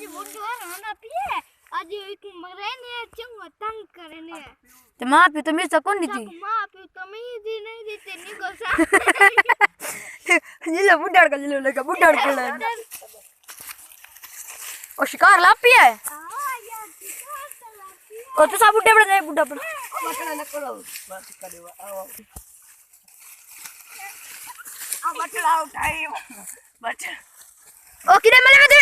आज बुढ़ो ना पिए आज एक मरे ने चंग तंग करे ने ते मां पे तो मिर्चा कौन दी थी मां पे तो मैं दी नहीं देते नी गोसा ये बुढ़ाड़ का ले लगा बुढ़ाड़ के ले ओ शिकार लापी है हां यार शिकार तो लापी ओ तो सब बुढ़े बड़े बुढ़ा बड़ा बटड़ा न करो बात करेवा आओ आ बटड़ा उठाई बटड़ा ओ किरे मले में दे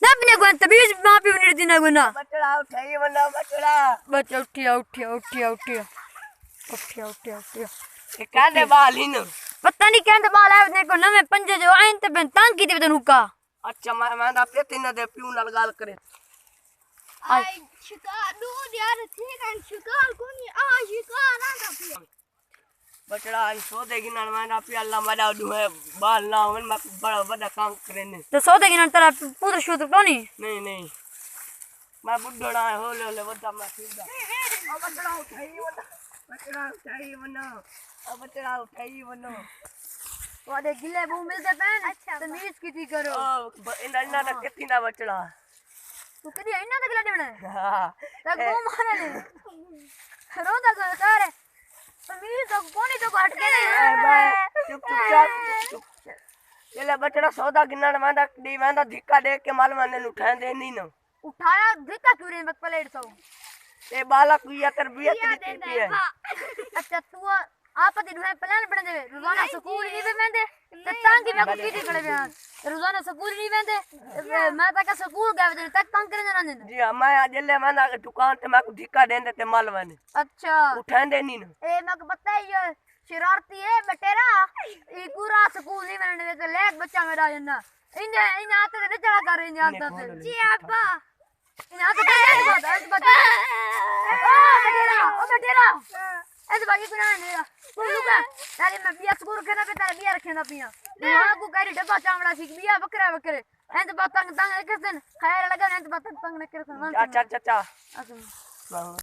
ना अपने को तबीज मां पे उन्हें दिना गुना बटड़ा उठाई वना बटड़ा बच्चा उठिया ये कांदे बाल ही न पता नहीं क्या बाल आए ने को नवे पंजे जो आइन ते बन तंग की ते नुका अच्छा मैं दा पेती न दे प्यू नाल गाल करे आई शिकार दूध यार ठीक है शिकार कोनी आ शिकार ना पिए बटड़ा आई सो देगी ना मैं दा पे अल्लाह मजा दू है बाल ना होन मैं बड़ा बड़ा काम करे ने तो सो देगी ना तेरा पुत्र शुद्ध टोनी नहीं मैं बुढ़ड़ा हो ले वदा मैं सीधा आ बटड़ा उठाई वना आ बटड़ा उठाई वनो वादे गिले बू मिलते पेन अच्छा तमीज की करो ओ इंदा ना कितनी ना बटड़ा तू कदी इना तक लड़े बने हां तक वो मारे ने रोदा कर सारे तमीज तो कोनी तो हट के नहीं चुप ये ले बटड़ा सौदा गिनन मांदा दी मांदा धिक्का दे के माल माने उठा दे नहीं न उठाया धिक्का क्यों रे मत प्लेट सो ए बालक हुई तरबियत दी है अच्छा तू आप दिन में प्लान बना दे रोजाना स्कूल नहीं वेंदे ते तंग मैं को कीती खड़े बयान रोजाना स्कूल नहीं वेंदे मैं तक स्कूल गए दिन तक तंग करे ना दिन जी मैं जल्ले मांदा के दुकान ते मैं को धिक्का देंदे ते माल माने अच्छा उठांदे नहीं न ए मैं को पता ही है शरारती है बटेरा ई पूरा स्कूल नहीं वेंदे ते लेट बच्चा मेरा जन्ना इन आते ने चला कर इन आते जी अब्बा इन आते ने बता ओ बटेरा ऐसे बाकी कुना नहीं लुका ताले मैं बिया स्कूल रखना पे ताले बिया रखना पिया वहां को करी डब्बा चामड़ा सीख बिया बकरा बकरे ऐसे बात तंग तंग करसन खैर लगा ऐसे बात तंग न करसन अच्छा अच्छा